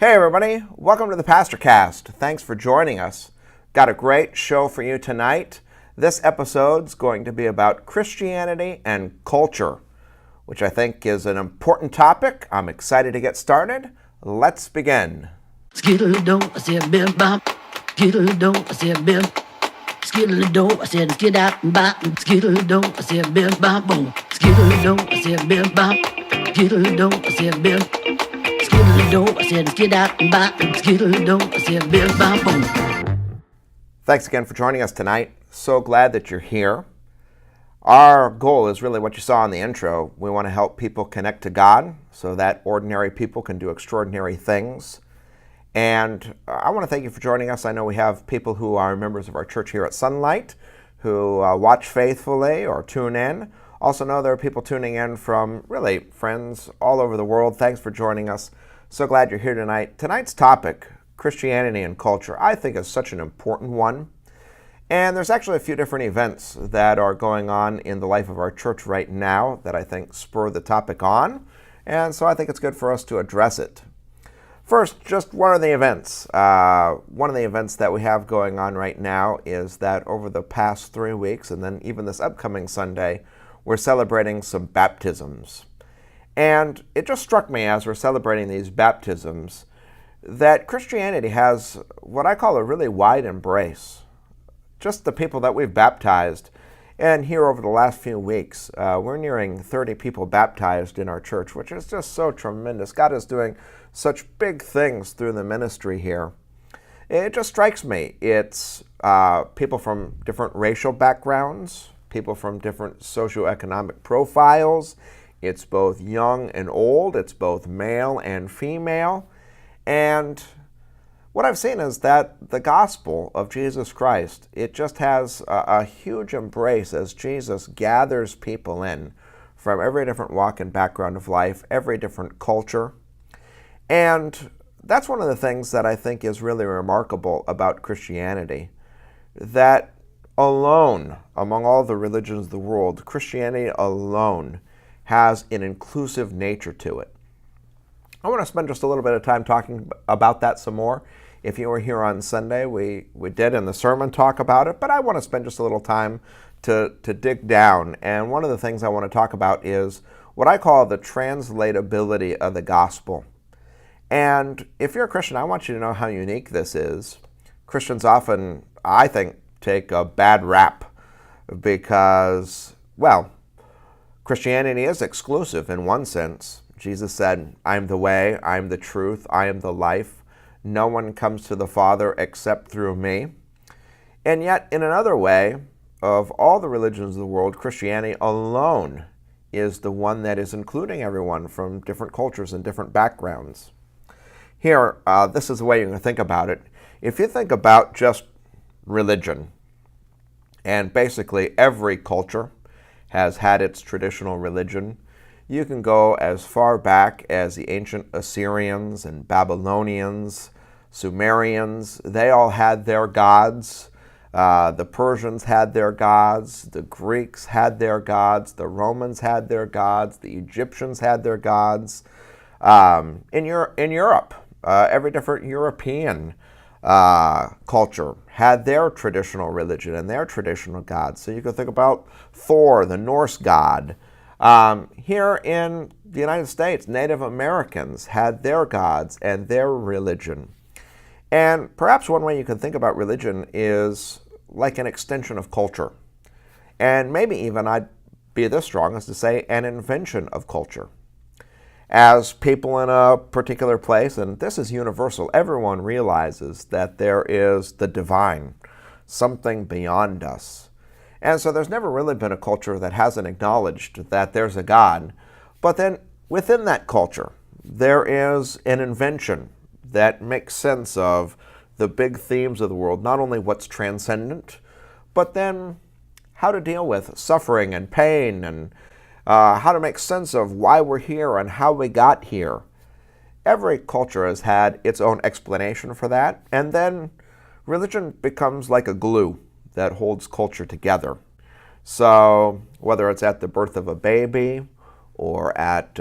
Hey everybody, welcome to the PastorCast. Thanks for joining us. Got a great show for you tonight. This episode's going to be about Christianity and culture, which I think is an important topic. I'm excited to get started. Let's begin. Skiddle-do, I said bim bop. Skiddle-do, I said bim. Skiddle-do, I said skid out and bop. Skiddle-do, I said bim bop boom. Skiddle-do, I said bim bop. Skiddle-do, I said bim. Skiddle-do, I said skid out and bop. Skiddle-do, I said bim bop boom. Thanks again for joining us tonight. So glad that you're here. Our goal is really what you saw in the intro. We want to help people connect to God so that ordinary people can do extraordinary things. And I want to thank you for joining us. I know we have people who are members of our church here at Sunlight who watch faithfully or tune in. Also know there are people tuning in from really friends all over the world. Thanks for joining us. So glad you're here tonight. Tonight's topic, Christianity and culture, I think is such an important one. And there's actually a few different events that are going on in the life of our church right now that I think spur the topic on. And so I think it's good for us to address it. First, just what are the events? One of the events that we have going on right now is that over the past 3 weeks, and then even this upcoming Sunday, we're celebrating some baptisms. And it just struck me as we're celebrating these baptisms that Christianity has what I call a really wide embrace. Just the people that we've baptized, and here over the last few weeks, we're nearing 30 people baptized in our church, which is just so tremendous. God is doing such big things through the ministry here. It just strikes me. It's people from different racial backgrounds, people from different socioeconomic profiles. It's both young and old. It's both male and female. And what I've seen is that the gospel of Jesus Christ, it just has a huge embrace as Jesus gathers people in from every different walk and background of life, every different culture. And that's one of the things that I think is really remarkable about Christianity, that alone, among all the religions of the world, Christianity alone has an inclusive nature to it. I want to spend just a little bit of time talking about that some more. If you were here on Sunday, we did in the sermon talk about it, but I want to spend just a little time to dig down. And one of the things I want to talk about is what I call the translatability of the gospel. And if you're a Christian, I want you to know how unique this is. Christians often, I think, take a bad rap because, well, Christianity is exclusive in one sense. Jesus said, "I'm the way, I'm the truth, I am the life. No one comes to the Father except through me." And yet, in another way, of all the religions of the world, Christianity alone is the one that is including everyone from different cultures and different backgrounds. Here, this is the way you're going to think about it. If you think about just religion, and basically every culture has had its traditional religion, you can go as far back as the ancient Assyrians and Babylonians, Sumerians. They all had their gods. The Persians had their gods. The Greeks had their gods. The Romans had their gods. The Egyptians had their gods. In Europe, every different European culture had their traditional religion and their traditional gods. So you could think about Thor, the Norse god. Here in the United States, Native Americans had their gods and their religion. And perhaps one way you can think about religion is like an extension of culture. And maybe even I'd be this strong as to say an invention of culture. As people in a particular place, and this is universal, everyone realizes that there is the divine, something beyond us. And so there's never really been a culture that hasn't acknowledged that there's a God. But then within that culture, there is an invention that makes sense of the big themes of the world, not only what's transcendent, but then how to deal with suffering and pain and how to make sense of why we're here and how we got here. Every culture has had its own explanation for that, and then religion becomes like a glue that holds culture together. So whether it's at the birth of a baby or at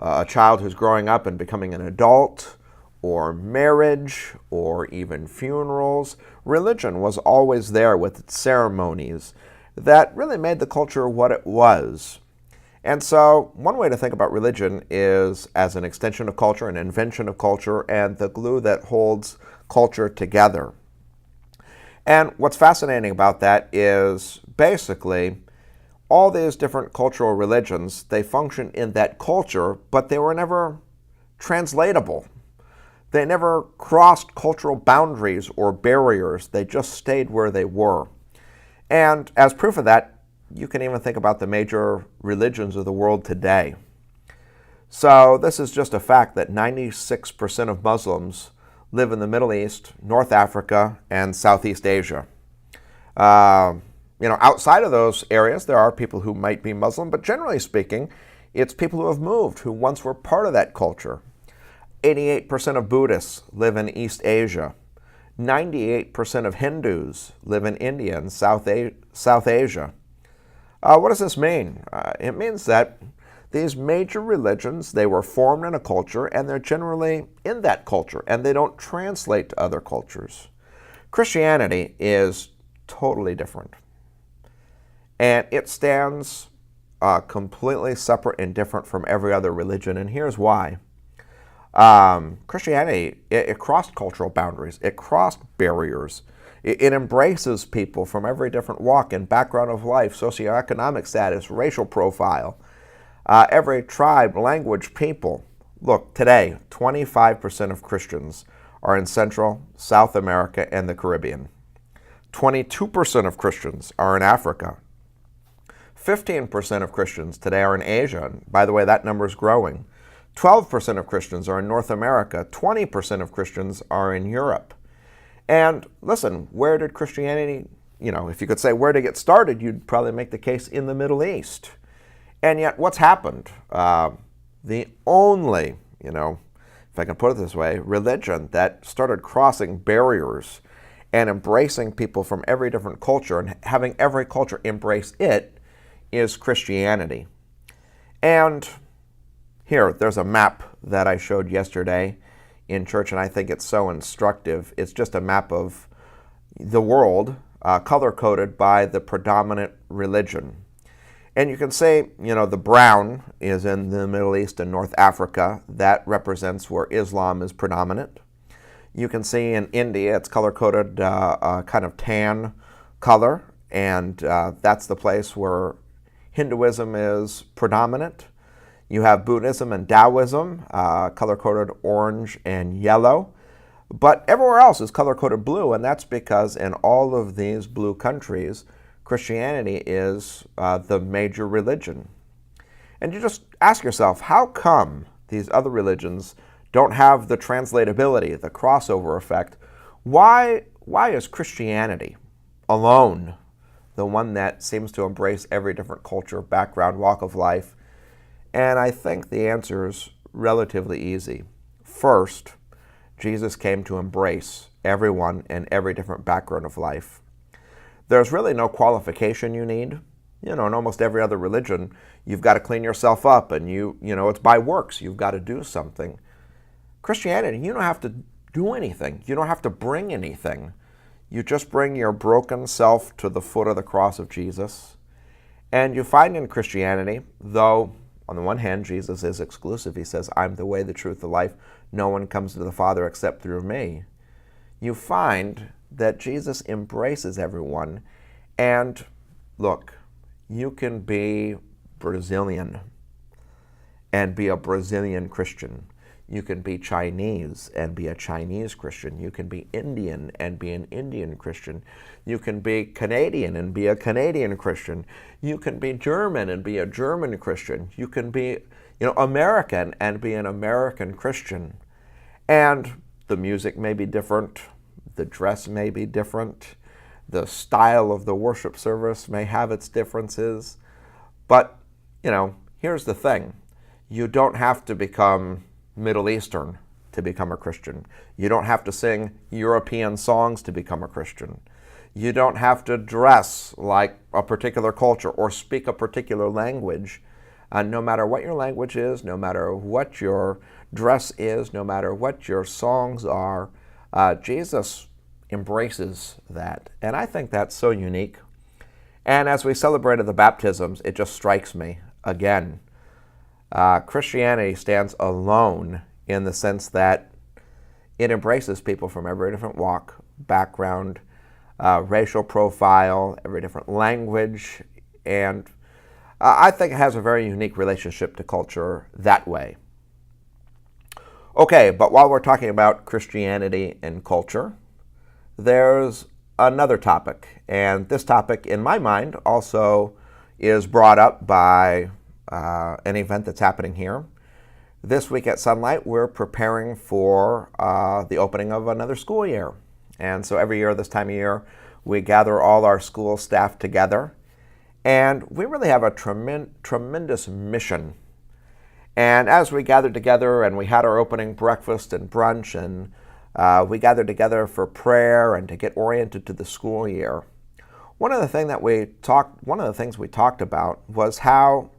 a child who's growing up and becoming an adult, or marriage, or even funerals, religion was always there with its ceremonies that really made the culture what it was. And so one way to think about religion is as an extension of culture, an invention of culture, and the glue that holds culture together. And what's fascinating about that is basically all these different cultural religions, they function in that culture, but they were never translatable. They never crossed cultural boundaries or barriers. They just stayed where they were. And as proof of that, you can even think about the major religions of the world today. So this is just a fact that 96% of Muslims live in the Middle East, North Africa, and Southeast Asia. Outside of those areas, there are people who might be Muslim, but generally speaking, it's people who have moved, who once were part of that culture. 88% of Buddhists live in East Asia. 98% of Hindus live in India and South Asia. What does this mean? It means that these major religions, they were formed in a culture and they're generally in that culture and they don't translate to other cultures. Christianity is totally different. And it stands completely separate and different from every other religion, and here's why. Christianity, it crossed cultural boundaries. It crossed barriers. It embraces people from every different walk and background of life, socioeconomic status, racial profile, every tribe, language, people. Look, today, 25% of Christians are in Central, South America, and the Caribbean. 22% of Christians are in Africa. 15% of Christians today are in Asia. And by the way, that number is growing. 12% of Christians are in North America. 20% of Christians are in Europe. And listen, where did Christianity, if you could say where to get started, you'd probably make the case in the Middle East. And yet, what's happened? The only, if I can put it this way, religion that started crossing barriers and embracing people from every different culture and having every culture embrace it is Christianity. And here, there's a map that I showed yesterday in church, and I think it's so instructive. It's just a map of the world, color-coded by the predominant religion. And you can say, the brown is in the Middle East and North Africa. That represents where Islam is predominant. You can see in India, it's color-coded kind of tan color, and that's the place where Hinduism is predominant. You have Buddhism and Taoism, color-coded orange and yellow. But everywhere else is color-coded blue, and that's because in all of these blue countries, Christianity is the major religion. And you just ask yourself, how come these other religions don't have the translatability, the crossover effect? Why is Christianity alone the one that seems to embrace every different culture, background, walk of life? And I think the answer is relatively easy. First, Jesus came to embrace everyone and every different background of life. There's really no qualification you need. In almost every other religion, you've got to clean yourself up and it's by works. You've got to do something. Christianity, you don't have to do anything. You don't have to bring anything. You just bring your broken self to the foot of the cross of Jesus. And you find in Christianity, though on the one hand, Jesus is exclusive. He says, I'm the way, the truth, the life. No one comes to the Father except through me. You find that Jesus embraces everyone. And look, you can be Brazilian and be a Brazilian Christian. You can be Chinese and be a Chinese Christian. You can be Indian and be an Indian Christian. You can be Canadian and be a Canadian Christian. You can be German and be a German Christian. You can be, American and be an American Christian. And the music may be different. The dress may be different. The style of the worship service may have its differences. But, here's the thing. You don't have to become Middle Eastern to become a Christian. You don't have to sing European songs to become a Christian. You don't have to dress like a particular culture or speak a particular language No matter what your language is, no matter what your dress is, no matter what your songs are, Jesus embraces that. And I think that's so unique. And as we celebrated the baptisms, it just strikes me again. Christianity stands alone in the sense that it embraces people from every different walk, background, racial profile, every different language, and I think it has a very unique relationship to culture that way. Okay, but while we're talking about Christianity and culture, there's another topic, and this topic, in my mind, also is brought up by an event that's happening here. This week at Sunlight, we're preparing for the opening of another school year. And so every year this time of year, we gather all our school staff together, and we really have a tremendous mission. And as we gathered together and we had our opening breakfast and brunch, and we gathered together for prayer and to get oriented to the school year, one of the things we talked about was how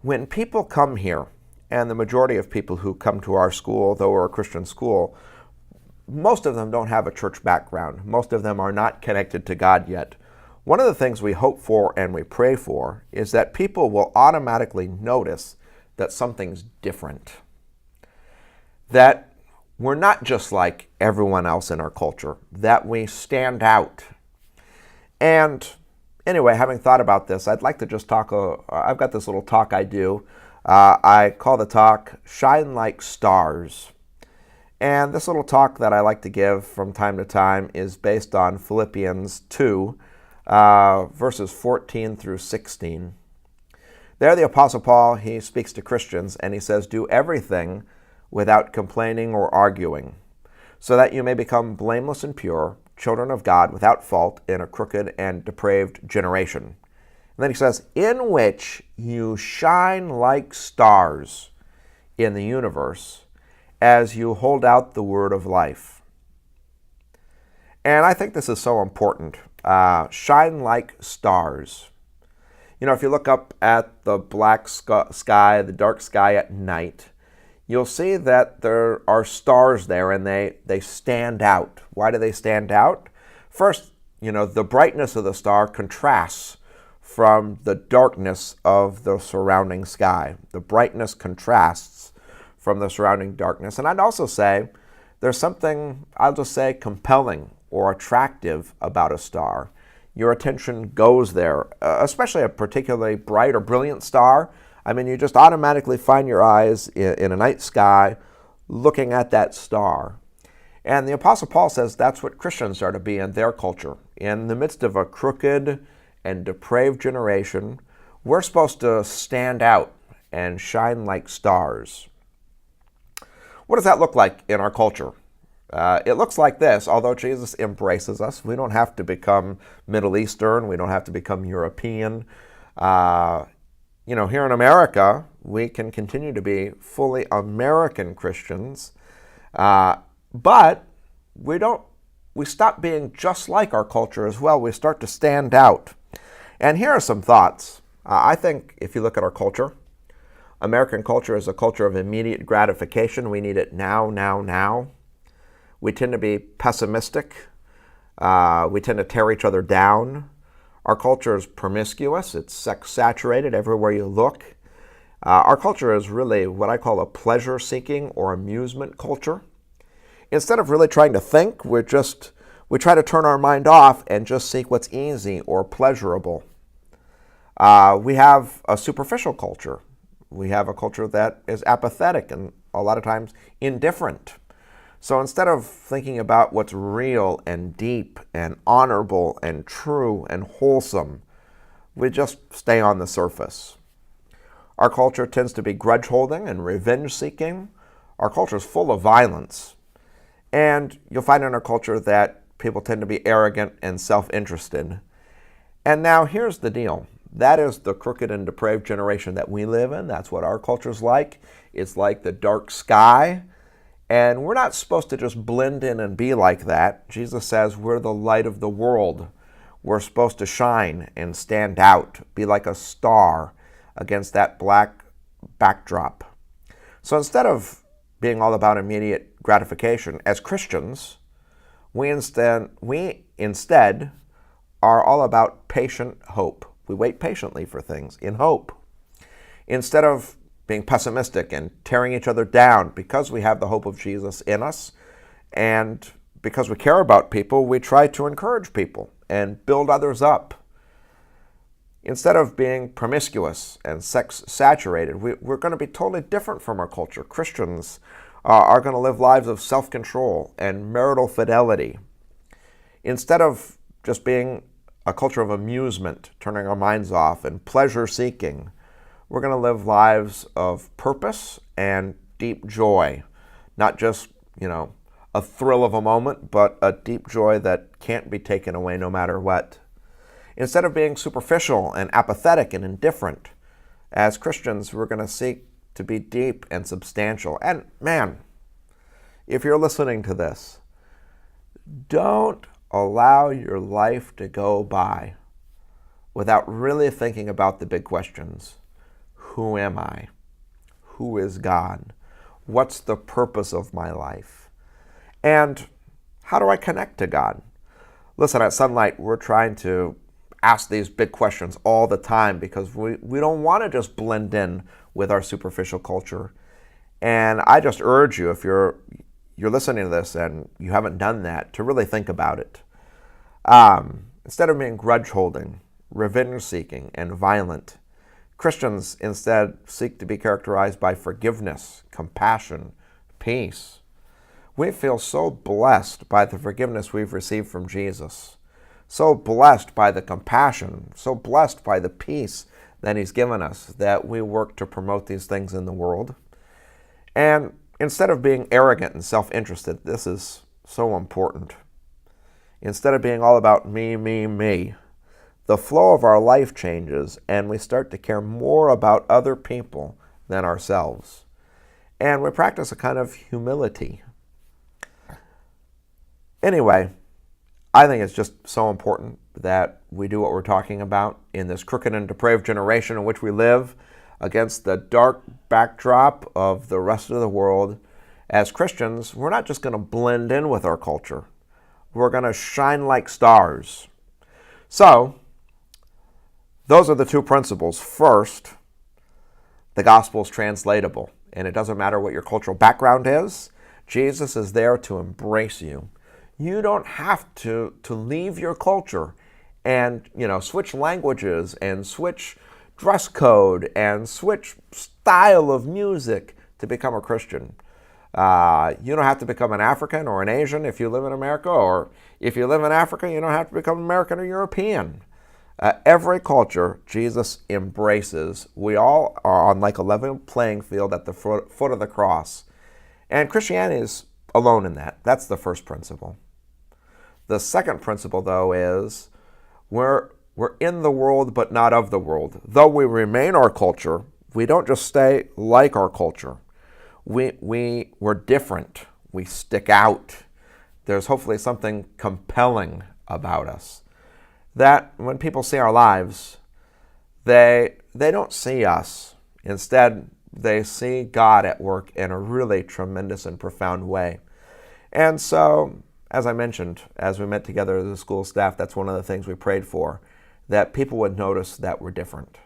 when people come here, and the majority of people who come to our school, though we're a Christian school, most of them don't have a church background. Most of them are not connected to God yet. One of the things we hope for and we pray for is that people will automatically notice that something's different. That we're not just like everyone else in our culture, that we stand out. And anyway, having thought about this, I'd like to just talk, I've got this little talk I do. I call the talk Shine Like Stars. And this little talk that I like to give from time to time is based on Philippians 2, verses 14 through 16. There the Apostle Paul, he speaks to Christians and he says, "Do everything without complaining or arguing, so that you may become blameless and pure, children of God without fault in a crooked and depraved generation." And then he says, "In which you shine like stars in the universe as you hold out the word of life." And I think this is so important. Shine like stars. You know, if you look up at the black sky, the dark sky at night, you'll see that there are stars there and they stand out. Why do they stand out? First, you know, the brightness of the star contrasts from the darkness of the surrounding sky. The brightness contrasts from the surrounding darkness. And I'd also say there's something, I'll just say, compelling or attractive about a star. Your attention goes there, especially a particularly bright or brilliant star. I mean, you just automatically find your eyes in a night sky looking at that star. And the Apostle Paul says that's what Christians are to be in their culture. In the midst of a crooked and depraved generation, we're supposed to stand out and shine like stars. What does that look like in our culture? It looks like this. Although Jesus embraces us, we don't have to become Middle Eastern. We don't have to become European. You know, here in America, we can continue to be fully American Christians, but we stop being just like our culture as well. We start to stand out. And here are some thoughts. I think if you look at our culture, American culture is a culture of immediate gratification. We need it now, now, now. We tend to be pessimistic. We tend to tear each other down. Our culture is promiscuous. It's sex-saturated everywhere you look. Our culture is really what I call a pleasure-seeking or amusement culture. Instead of really trying to think, we try to turn our mind off and just seek what's easy or pleasurable. We have a superficial culture. We have a culture that is apathetic and a lot of times indifferent. So instead of thinking about what's real and deep and honorable and true and wholesome, we just stay on the surface. Our culture tends to be grudge-holding and revenge-seeking. Our culture is full of violence. And you'll find in our culture that people tend to be arrogant and self-interested. And now here's the deal. That is the crooked and depraved generation that we live in. That's what our culture's like. It's like the dark sky. And we're not supposed to just blend in and be like that. Jesus says we're the light of the world. We're supposed to shine and stand out, be like a star against that black backdrop. So instead of being all about immediate gratification, as Christians, we instead are all about patient hope. We wait patiently for things in hope. Instead of being pessimistic and tearing each other down, because we have the hope of Jesus in us, and because we care about people, we try to encourage people and build others up. Instead of being promiscuous and sex-saturated, we're going to be totally different from our culture. Christians are going to live lives of self-control and marital fidelity. Instead of just being a culture of amusement, turning our minds off, and pleasure-seeking, we're going to live lives of purpose and deep joy. Not just, a thrill of a moment, but a deep joy that can't be taken away no matter what. Instead of being superficial and apathetic and indifferent, as Christians, we're going to seek to be deep and substantial. And man, if you're listening to this, don't allow your life to go by without really thinking about the big questions. Who am I? Who is God? What's the purpose of my life? And how do I connect to God? Listen, at Sunlight, we're trying to ask these big questions all the time because we don't want to just blend in with our superficial culture. And I just urge you, if you're listening to this and you haven't done that, to really think about it. Instead of being grudge-holding, revenge-seeking, and violent, Christians instead seek to be characterized by forgiveness, compassion, peace. We feel so blessed by the forgiveness we've received from Jesus, so blessed by the compassion, so blessed by the peace that He's given us, that we work to promote these things in the world. And instead of being arrogant and self-interested, this is so important. Instead of being all about me, the flow of our life changes and we start to care more about other people than ourselves. And we practice a kind of humility. Anyway, I think it's just so important that we do what we're talking about in this crooked and depraved generation in which we live, against the dark backdrop of the rest of the world. As Christians, we're not just going to blend in with our culture. We're going to shine like stars. So, those are the two principles. First, the gospel is translatable, and it doesn't matter what your cultural background is. Jesus is there to embrace you. You don't have to leave your culture and, switch languages and switch dress code and switch style of music to become a Christian. You don't have to become an African or an Asian if you live in America, or if you live in Africa, you don't have to become American or European. Every culture Jesus embraces. We all are on like a level playing field at the foot of the cross. And Christianity is alone in that. That's the first principle. The second principle, though, is we're in the world but not of the world. Though we remain our culture, we don't just stay like our culture. We're different. We stick out. There's hopefully something compelling about us. That when people see our lives, they don't see us. Instead, they see God at work in a really tremendous and profound way. And so, as I mentioned, as we met together as a school staff, that's one of the things we prayed for, that people would notice that we're different.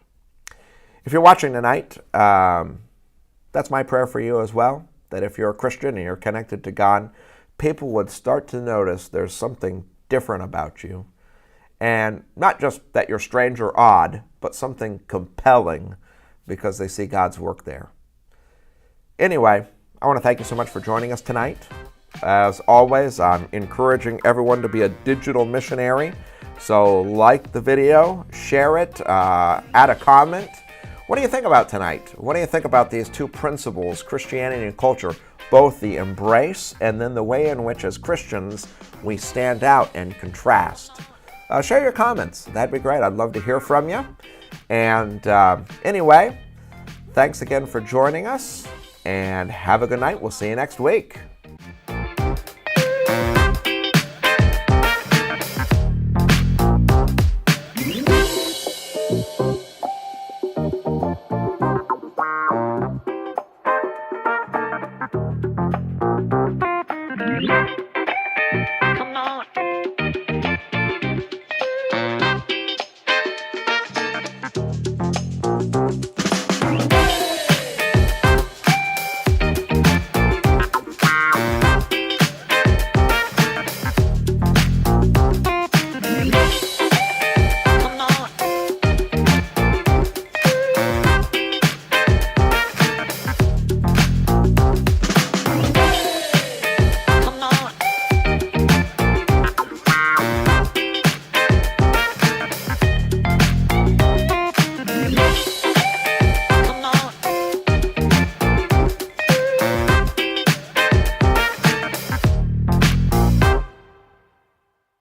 If you're watching tonight, that's my prayer for you as well, that if you're a Christian and you're connected to God, people would start to notice there's something different about you. And not just that you're strange or odd, but something compelling because they see God's work there. Anyway, I want to thank you so much for joining us tonight. As always, I'm encouraging everyone to be a digital missionary. So like the video, share it, add a comment. What do you think about tonight? What do you think about these two principles, Christianity and culture, both the embrace and then the way in which as Christians we stand out and contrast? Share your comments. That'd be great. I'd love to hear from you. And anyway, thanks again for joining us, and have a good night. We'll see you next week.